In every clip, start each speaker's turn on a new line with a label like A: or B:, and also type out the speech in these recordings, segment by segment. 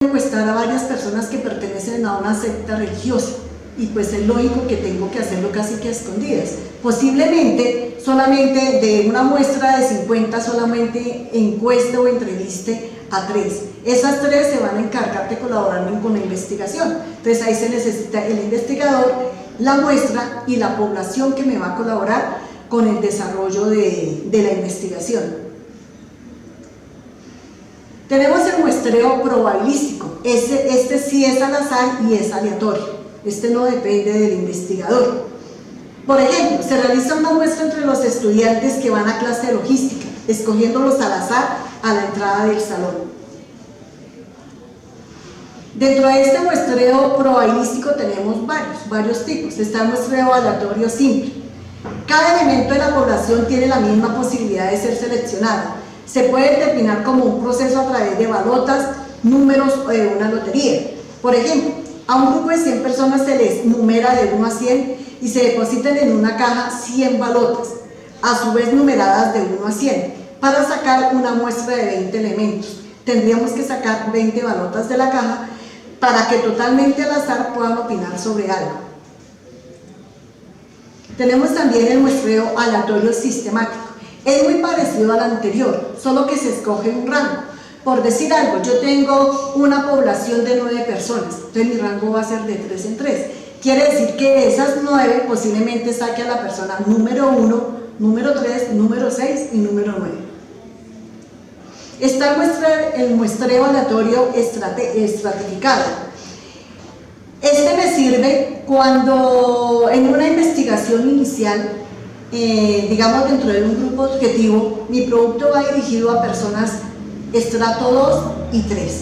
A: encuestar a varias personas que pertenecen a una secta religiosa y pues es lógico que tengo que hacerlo casi que a escondidas. Posiblemente solamente de una muestra de 50 solamente encueste o entreviste a 3. Esas 3 se van a encargar de colaborarme con la investigación. Entonces ahí se necesita el investigador, la muestra y la población que me va a colaborar con el desarrollo de la investigación. Tenemos el muestreo probabilístico. Este sí es al azar y es aleatorio. Este no depende del investigador. Por ejemplo, se realiza una muestra entre los estudiantes que van a clase de logística, escogiéndolos al azar a la entrada del salón. Dentro de este muestreo probabilístico tenemos varios tipos. Está el muestreo aleatorio simple. Cada elemento de la población tiene la misma posibilidad de ser seleccionado. Se puede determinar como un proceso a través de balotas, números o de una lotería. Por ejemplo, a un grupo de 100 personas se les numera de 1 a 100 y se depositan en una caja 100 balotas, a su vez numeradas de 1 a 100, para sacar una muestra de 20 elementos. Tendríamos que sacar 20 balotas de la caja para que totalmente al azar puedan opinar sobre algo. Tenemos también el muestreo aleatorio sistemático. Es muy parecido al anterior, solo que se escoge un rango. Por decir algo, yo tengo una población de 9 personas, entonces mi rango va a ser de 3 en 3. Quiere decir que de esas 9 posiblemente saque a la persona número 1, número 3, número 6 y número 9. Está el muestreo aleatorio estratificado. Este me sirve cuando en una investigación inicial, digamos dentro de un grupo objetivo, mi producto va dirigido a personas estrato 2 y 3.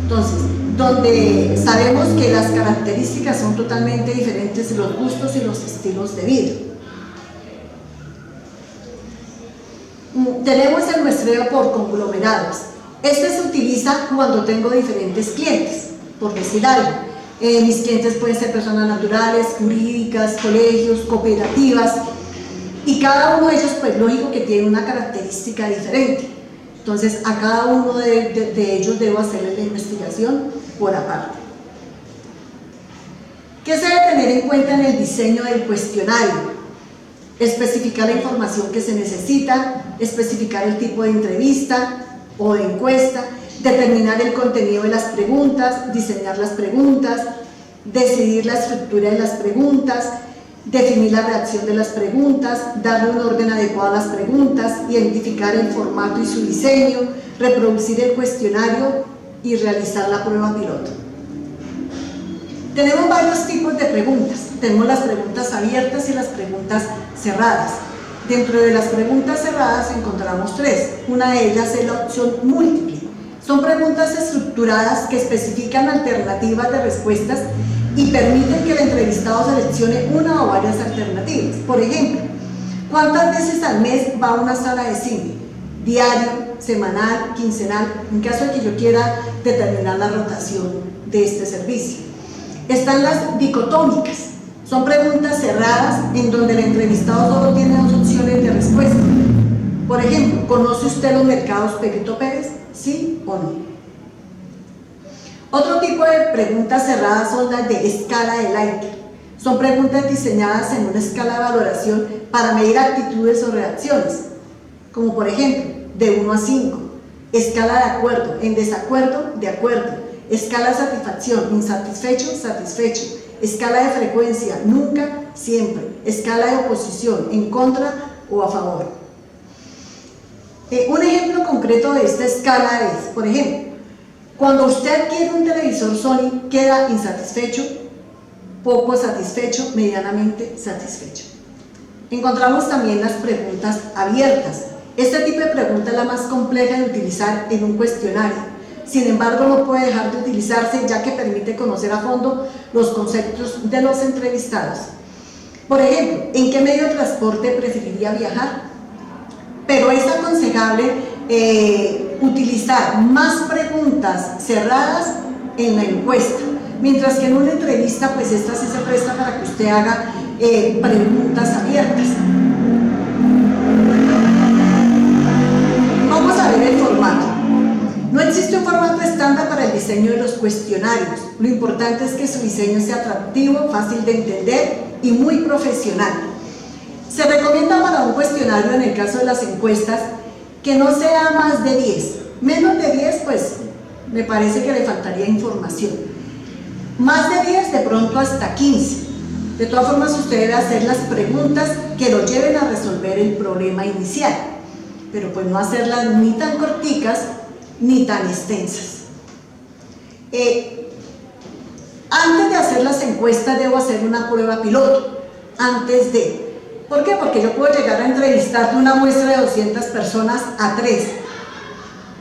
A: Entonces, donde sabemos que las características son totalmente diferentes de los gustos y los estilos de vida. Tenemos el muestreo por conglomerados. Este se utiliza cuando tengo diferentes clientes, por decir algo. Mis clientes pueden ser personas naturales, jurídicas, colegios, cooperativas, y cada uno de ellos, pues lógico que tiene una característica diferente. Entonces, a cada uno de ellos debo hacerle la investigación por aparte. ¿Qué se debe tener en cuenta en el diseño del cuestionario? Especificar la información que se necesita, especificar el tipo de entrevista o de encuesta, determinar el contenido de las preguntas, diseñar las preguntas, decidir la estructura de las preguntas, definir la redacción de las preguntas, darle un orden adecuado a las preguntas, identificar el formato y su diseño, reproducir el cuestionario y realizar la prueba piloto. Tenemos varios tipos de preguntas. Tenemos las preguntas abiertas y las preguntas cerradas. Dentro de las preguntas cerradas encontramos 3. Una de ellas es la opción múltiple. Son preguntas estructuradas que especifican alternativas de respuestas y permiten que el entrevistado seleccione una o varias alternativas. Por ejemplo, ¿cuántas veces al mes va a una sala de cine? ¿Diario, semanal, quincenal? En caso de que yo quiera determinar la rotación de este servicio. Están las dicotómicas. Son preguntas cerradas en donde el entrevistado solo tiene 2 opciones de respuesta. Por ejemplo, ¿conoce usted los mercados Pepito Pérez? ¿Sí o no? Otro tipo de preguntas cerradas son las de escala de Likert. Son preguntas diseñadas en una escala de valoración para medir actitudes o reacciones, como por ejemplo, de 1 a 5, escala de acuerdo, en desacuerdo, de acuerdo, escala de satisfacción, insatisfecho, satisfecho, escala de frecuencia, nunca, siempre, escala de oposición, en contra o a favor. Un ejemplo concreto de esta escala es, por ejemplo, cuando usted adquiere un televisor Sony, queda insatisfecho, poco satisfecho, medianamente satisfecho. Encontramos también las preguntas abiertas. Este tipo de pregunta es la más compleja de utilizar en un cuestionario. Sin embargo, no puede dejar de utilizarse ya que permite conocer a fondo los conceptos de los entrevistados. Por ejemplo, ¿en qué medio de transporte preferiría viajar? Pero es aconsejable utilizar más preguntas cerradas en la encuesta, mientras que en una entrevista pues esta sí se presta para que usted haga preguntas abiertas. Vamos a ver el formato. No existe un formato estándar para el diseño de los cuestionarios. Lo importante es que su diseño sea atractivo, fácil de entender y muy profesional. Se recomienda para un cuestionario, en el caso de las encuestas, que no sea más de 10. Menos de 10, pues, me parece que le faltaría información. Más de 10, de pronto hasta 15. De todas formas, usted debe hacer las preguntas que lo lleven a resolver el problema inicial, pero pues no hacerlas ni tan corticas ni tan extensas. Antes de hacer las encuestas debo hacer una prueba piloto, antes de. ¿Por qué? Porque yo puedo llegar a entrevistar de una muestra de 200 personas a 3,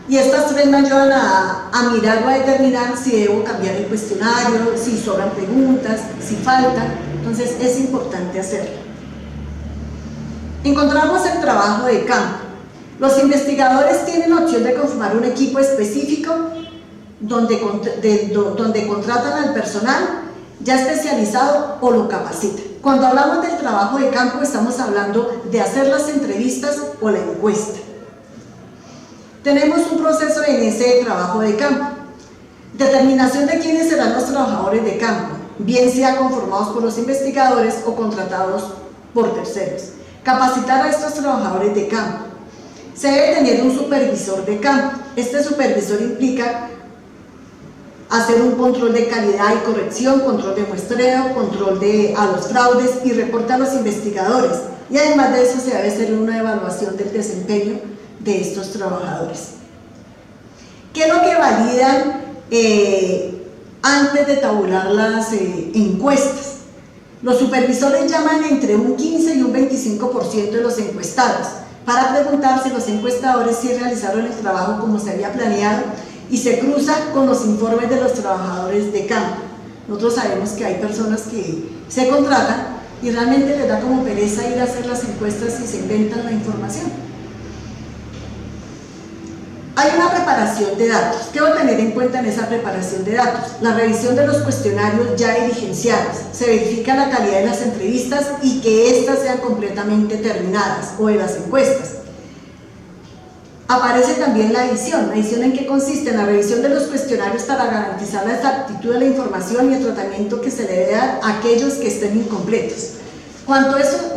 A: y estas 3 me ayudan a mirar o a determinar si debo cambiar el cuestionario, si sobran preguntas, si faltan. Entonces es importante hacerlo. Encontramos el trabajo de campo. Los investigadores tienen la opción de conformar un equipo específico donde contratan al personal ya especializado o lo capacitan. Cuando hablamos del trabajo de campo, estamos hablando de hacer las entrevistas o la encuesta. Tenemos un proceso en ese trabajo de campo. Determinación de quiénes serán los trabajadores de campo, bien sea conformados por los investigadores o contratados por terceros. Capacitar a estos trabajadores de campo. Se debe tener un supervisor de campo. Este supervisor implica hacer un control de calidad y corrección, control de muestreo, control a los fraudes y reporte a los investigadores. Y además de eso se debe hacer una evaluación del desempeño de estos trabajadores. ¿Qué es lo que validan antes de tabular las encuestas? Los supervisores llaman entre un 15 y un 25% de los encuestados para preguntar si los encuestadores sí realizaron el trabajo como se había planeado y se cruza con los informes de los trabajadores de campo. Nosotros sabemos que hay personas que se contratan y realmente les da como pereza ir a hacer las encuestas y se inventan la información. Hay una preparación de datos. ¿Qué debo tener en cuenta en esa preparación de datos? La revisión de los cuestionarios ya diligenciados. Se verifica la calidad de las entrevistas y que éstas sean completamente terminadas, o de las encuestas. Aparece también la edición. ¿La edición en qué consiste? En la revisión de los cuestionarios para garantizar la exactitud de la información y el tratamiento que se le debe dar a aquellos que estén incompletos. Cuando estos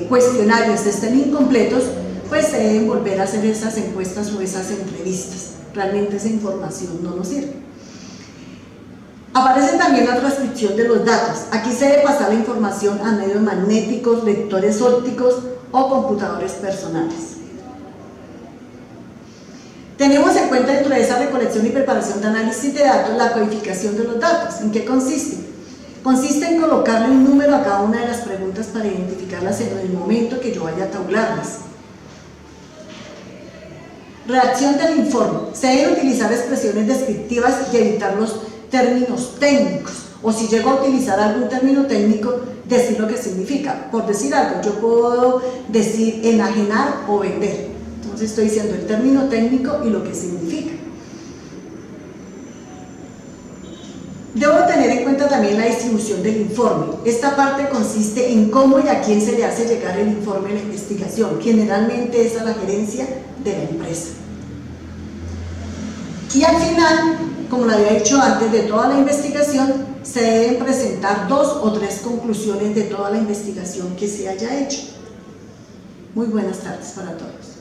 A: cuestionarios estén incompletos, pues se deben volver a hacer esas encuestas o esas entrevistas. Realmente esa información no nos sirve. Aparece también la transcripción de los datos. Aquí se debe pasar la información a medios magnéticos, lectores ópticos o computadores personales. Tenemos en cuenta dentro de esa recolección y preparación de análisis de datos la codificación de los datos. ¿En qué consiste? Consiste en colocarle un número a cada una de las preguntas para identificarlas en el momento que yo vaya a tabularlas. Redacción del informe. Se deben utilizar expresiones descriptivas y evitar los términos técnicos, o si llego a utilizar algún término técnico, decir lo que significa. Por decir algo, yo puedo decir enajenar o vender. Entonces estoy diciendo el término técnico y lo que significa. Debo tener en cuenta también la distribución del informe. Esta parte consiste en cómo y a quién se le hace llegar el informe de la investigación. Generalmente es a la gerencia de la empresa. Y al final, como lo había dicho antes, de toda la investigación se deben presentar 2 o 3 conclusiones de toda la investigación que se haya hecho. Muy buenas tardes para todos.